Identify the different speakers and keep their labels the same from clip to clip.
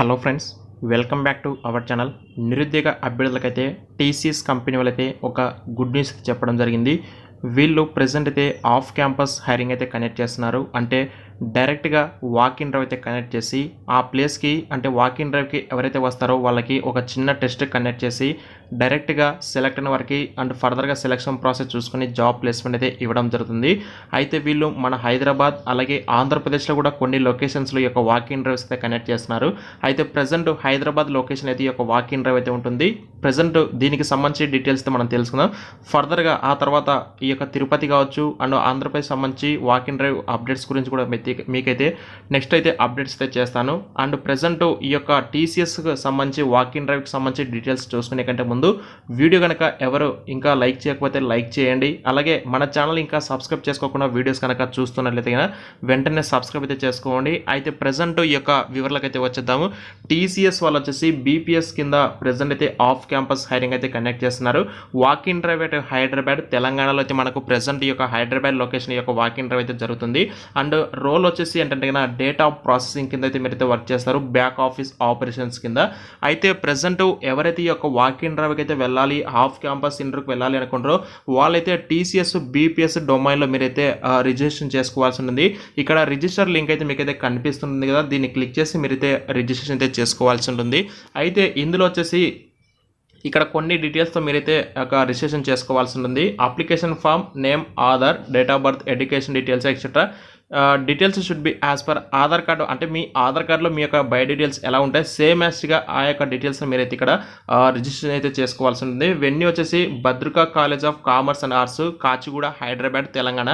Speaker 1: Hello friends, welcome back to our channel. నిరుద్యోగ అభ్యర్థులకైతే TCS company వాళ్ళైతే ఒక గుడ్ న్యూస్ చెప్పడం జరిగింది. వీళ్ళు ప్రెజెంట్ అయితే ఆఫ్ క్యాంపస్ హైరింగ్ అయితే కనెక్ట్ చేస్తున్నారు. అంటే డైరెక్ట్గా వాకిన్ డ్రైవ్ అయితే కనెక్ట్ చేసి ఆ ప్లేస్కి అంటే వాకిన్ డ్రైవ్కి ఎవరైతే వస్తారో వాళ్ళకి ఒక చిన్న టెస్ట్ కనెక్ట్ చేసి డైరెక్ట్గా సెలెక్ట్ అయిన వారికి అండ్ ఫర్దర్గా సెలక్షన్ ప్రాసెస్ చూసుకుని జాబ్ ప్లేస్మెంట్ అయితే ఇవ్వడం జరుగుతుంది. అయితే వీళ్ళు మన హైదరాబాద్ అలాగే ఆంధ్రప్రదేశ్లో కూడా కొన్ని లొకేషన్స్లో ఈ యొక్క వాకిన్ డ్రైవ్స్ అయితే కనెక్ట్ చేస్తున్నారు. అయితే ప్రజెంట్ హైదరాబాద్ లొకేషన్ అయితే ఈ యొక్క వాకిన్ డ్రైవ్ అయితే ఉంటుంది. ప్రజెంట్ దీనికి సంబంధించి డీటెయిల్స్ మనం తెలుసుకుందాం. ఫర్దర్గా ఆ తర్వాత ఈ యొక్క తిరుపతి కావచ్చు అండ్ ఆంధ్రప్రదేశ్ సంబంధించి వాకిన్ డ్రైవ్ అప్డేట్స్ గురించి కూడా మీకైతే నెక్స్ట్ అయితే అప్డేట్స్ అయితే చేస్తాను. అండ్ ప్రజెంట్ ఈ యొక్క టీసీఎస్కి సంబంధించి వాకిన్ డ్రైవ్కి సంబంధించి డీటెయిల్స్ చూసుకునే కంటే ముందు వీడియో కనుక ఎవరు ఇంకా లైక్ చేయకపోతే లైక్ చేయండి. అలాగే మన ఛానల్ ఇంకా సబ్స్క్రైబ్ చేసుకోకుండా వీడియోస్ కనుక చూస్తున్నట్లయితే వెంటనే సబ్స్క్రైబ్ అయితే చేసుకోండి. అయితే ప్రజెంట్ ఈ యొక్క వివరాలకు అయితే వచ్చేద్దాము. టీసీఎస్ వాళ్ళు వచ్చేసి బీపీఎస్ కింద ప్రజెంట్ అయితే ఆఫ్ క్యాంపస్ హైరింగ్ అయితే కనెక్ట్ చేస్తున్నారు. వాకిన్ డ్రైవ్ అయితే హైదరాబాద్ తెలంగాణలో అయితే మనకు ప్రజెంట్ ఈ యొక్క హైదరాబాద్ లొకేషన్ ఈ యొక్క వాకిన్ డ్రైవ్ అయితే జరుగుతుంది. అండ్ రోల్ వచ్చేసి ఏంటంటే డేటా ప్రాసెసింగ్ కింద అయితే మీరైతే వర్క్ చేస్తారు, బ్యాక్ ఆఫీస్ ఆపరేషన్స్ కింద. అయితే ప్రజెంట్ ఎవరైతే ఈ యొక్క వాకిన్ డ్రైవ్కి అయితే వెళ్ళాలి, ఆఫ్ క్యాంపస్ ఇంటర్వ్యూకి వెళ్ళాలి అనుకుంటారో వాళ్ళైతే టీసీఎస్ బీపీఎస్ డొమైన్లో మీరైతే రిజిస్ట్రేషన్ చేసుకోవాల్సి ఉంటుంది. ఇక్కడ రిజిస్టర్ లింక్ అయితే మీకైతే కనిపిస్తుంది కదా, దీన్ని క్లిక్ చేసి మీరైతే రిజిస్ట్రేషన్ అయితే చేసుకోవాల్సి ఉంటుంది. అయితే ఇందులో వచ్చేసి ఇక్కడ కొన్ని డీటెయిల్స్తో మీరైతే ఒక రిజిస్ట్రేషన్ చేసుకోవాల్సి ఉంటుంది. Application form, name, Aadhaar, date of birth, education details etcetera. Details should be as per Aadhaar card. అంటే మీ ఆధార్ కార్డులో మీ యొక్క బయో డీటెయిల్స్ ఎలా ఉంటాయి సేమ్ యాజ్గా ఆ యొక్క డీటెయిల్స్ మీరైతే ఇక్కడ రిజిస్ట్రేషన్ అయితే చేసుకోవాల్సి ఉంటుంది. వెన్యూ వచ్చేసి Bhadruka college of commerce and arts, Kachiguda, Hyderabad, Telangana.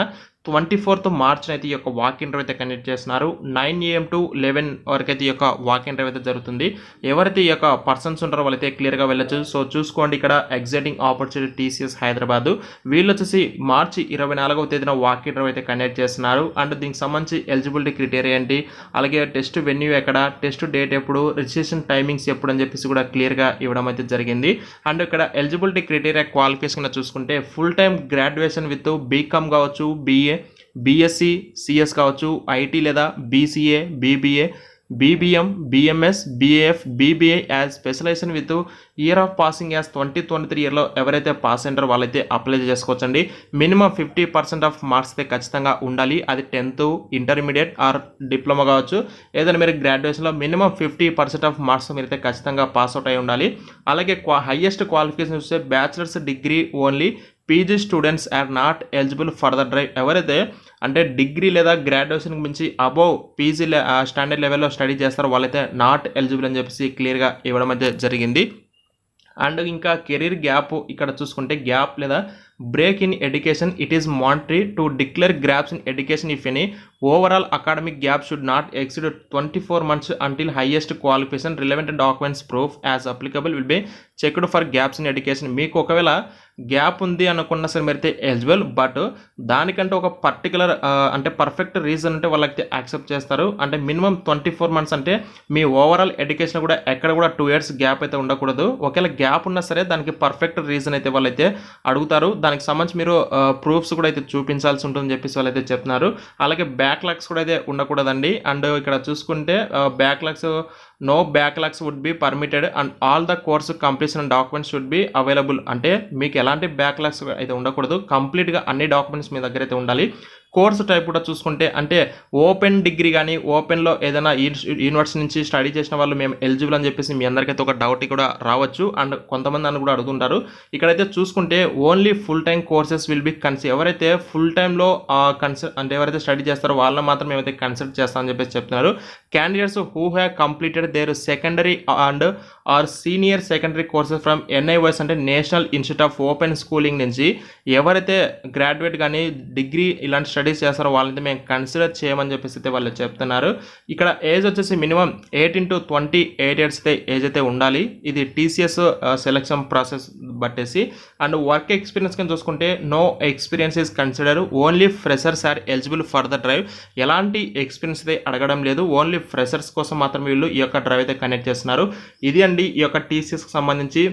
Speaker 1: 24th March అయితే ఈ యొక్క వాకిన్ డ్రైవ్ అయితే కండక్ట్ చేస్తున్నారు. 9 AM to 11 వరకు అయితే ఈ యొక్క వాకిన్ డ్రైవ్ అయితే జరుగుతుంది. ఎవరైతే ఈ యొక్క పర్సన్స్ ఉంటారో వాళ్ళైతే క్లియర్గా వెళ్ళచ్చు. సో చూసుకోండి, ఇక్కడ ఎగ్జైటింగ్ ఆపర్చునిటీ టీసీఎస్ హైదరాబాద్. వీళ్ళు వచ్చేసి మార్చి 24వ తేదీన వాకిన్ డ్రైవ్ అయితే కండక్ట్ చేస్తున్నారు. అండ్ దీనికి సంబంధించి ఎలిజిబిలిటీ క్రైటీరియా ఏంటి, అలాగే టెస్ట్ వెన్యూ ఎక్కడ, టెస్ట్ డేట్ ఎప్పుడు, రిజిస్ట్రేషన్ టైమింగ్స్ ఎప్పుడు అని చెప్పేసి కూడా క్లియర్గా ఇవ్వడం అయితే జరిగింది. అండ్ ఇక్కడ ఎలిజిబిలిటీ క్రైటీరియా క్వాలిఫికేషన్ చూసుకుంటే full time graduation with BCom కావచ్చు, బీఎస్సీ, సిఎస్ కావచ్చు, ఐటీ లేదా BCA, BBA, BBM, BMS, BAF, BBA as specialisation with year of passing as 2023 ఇయర్లో ఎవరైతే పాస్ అయ్యారో వాళ్ళైతే అప్లై చేసుకోవచ్చండి. మినిమం 50% ఆఫ్ మార్క్స్ అయితే ఖచ్చితంగా ఉండాలి. అది 10th, ఇంటర్మీడియట్ ఆర్ డిప్లొమా కావచ్చు. ఏదైనా మీరు గ్రాడ్యుయేషన్లో మినిమం 50% ఆఫ్ మార్క్స్ మీరైతే ఖచ్చితంగా పాస్అవుట్ అయి ఉండాలి. అలాగే హైయెస్ట్ క్వాలిఫికేషన్ చూస్తే bachelors degree only. PG students are not eligible for the drive. ఎవరైతే అంటే డిగ్రీ లేదా గ్రాడ్యుయేషన్కి మించి అబోవ్ పీజీ స్టాండర్డ్ లెవెల్లో స్టడీ చేస్తారో వాళ్ళైతే నాట్ ఎలిజిబుల్ అని చెప్పేసి క్లియర్గా ఇవ్వడం అయితే జరిగింది. అండ్ ఇంకా కెరీర్ గ్యాప్ ఇక్కడ చూసుకుంటే గ్యాప్ లేదా break in education, it is mandatory to declare gaps in education if any. Overall academic gap should not exceed 24 months until highest qualification relevant documents proof as applicable will be checked for gaps in education. మీకు ఒకవేళ gap ఉంది అనుకున్నా సరే మీరైతే eligible, but దానికంటే ఒక particular అంటే perfect reason అంటే వాళ్ళకి యాక్సెప్ట్ చేస్తారు. అంటే మినిమం 24 months అంటే మీ ఓవరాల్ ఎడ్యుకేషన్ కూడా ఎక్కడ కూడా 2 years గ్యాప్ అయితే ఉండకూడదు. ఒకవేళ గ్యాప్ ఉన్నా సరే దానికి పర్ఫెక్ట్ రీజన్ అయితే వాళ్ళైతే అడుగుతారు. దానికి సంబంధించి మీరు ప్రూఫ్స్ కూడా అయితే చూపించాల్సి ఉంటుందని చెప్పేసి వాళ్ళైతే చెప్తున్నారు. అలాగే బ్యాక్లాగ్స్ కూడా అయితే ఉండకూడదండి. అండ్ ఇక్కడ చూసుకుంటే backlogs, no backlogs would be permitted and all the course completion and documents should be available. అంటే మీకు ఎలాంటి బ్యాక్లాగ్స్ అయితే ఉండకూడదు, కంప్లీట్గా అన్ని డాక్యుమెంట్స్ మీ దగ్గర అయితే ఉండాలి. కోర్సు టైప్ కూడా చూసుకుంటే అంటే ఓపెన్ డిగ్రీ కానీ ఓపెన్లో ఏదైనా యూనివర్సిటీ నుంచి స్టడీ చేసిన వాళ్ళు మేము ఎలిజిబుల్ అని చెప్పేసి మీ అందరికైతే ఒక డౌట్ కూడా రావచ్చు. అండ్ కొంతమంది అని కూడా అడుగుతుంటారు. ఇక్కడైతే చూసుకుంటే only full time courses will be ఎవరైతే ఫుల్ టైంలో అంటే ఎవరైతే స్టడీ చేస్తారో వాళ్ళని మాత్రం మేమైతే కన్సిడర్ చేస్తామని చెప్పేసి చెప్తున్నారు. Candidates who have completed their secondary and or senior secondary courses from NIOS అంటే national institute of open schooling నుంచి ఎవరైతే గ్రాడ్యుయేట్ కానీ డిగ్రీ ఇలాంటి స్టడీస్ చేస్తారో వాళ్ళని మేము కన్సిడర్ చేయమని చెప్పేసి అయితే వాళ్ళు చెప్తున్నారు. ఇక్కడ ఏజ్ వచ్చేసి మినిమం 18 to 28 years అయితే ఏజ్ అయితే ఉండాలి. ఇది టీసీఎస్ సెలెక్షన్ ప్రాసెస్ బట్టేసి. అండ్ వర్క్ ఎక్స్పీరియన్స్ కింద చూసుకుంటే no experience is consider, only freshers are eligible for the drive. ఎలాంటి ఎక్స్పీరియన్స్ అయితే అడగడం లేదు, ఓన్లీ ఫ్రెషర్స్ కోసం మాత్రం వీళ్ళు ఈ యొక్క డ్రైవ్ అయితే కనెక్ట్ చేస్తున్నారు. ఇది అండి ఈ యొక్క టీసీఎస్కి సంబంధించి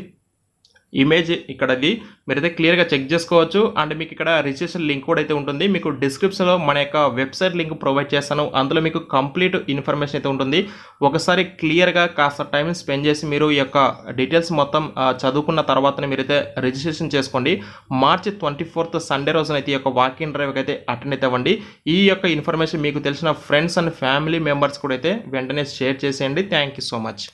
Speaker 1: ఇమేజ్ ఇక్కడది మీరైతే క్లియర్గా చెక్ చేసుకోవచ్చు. అండ్ మీకు ఇక్కడ రిజిస్ట్రేషన్ లింక్ కూడా అయితే ఉంటుంది. మీకు డిస్క్రిప్షన్లో మన యొక్క వెబ్సైట్ లింక్ ప్రొవైడ్ చేస్తాను. అందులో మీకు కంప్లీట్ ఇన్ఫర్మేషన్ అయితే ఉంటుంది. ఒకసారి క్లియర్గా కాస్త టైం స్పెండ్ చేసి మీరు ఈ యొక్క డీటెయిల్స్ మొత్తం చదువుకున్న తర్వాతనే మీరైతే రిజిస్ట్రేషన్ చేసుకోండి. మార్చి 24th సండే రోజున అయితే ఈ యొక్క వాకింగ్ డ్రైవ్కి అయితే అటెండ్ అయితే అవ్వండి. ఈ యొక్క ఇన్ఫర్మేషన్ మీకు తెలిసిన ఫ్రెండ్స్ అండ్ ఫ్యామిలీ మెంబర్స్ కూడా అయితే వెంటనే షేర్ చేసేయండి. Thank you so much.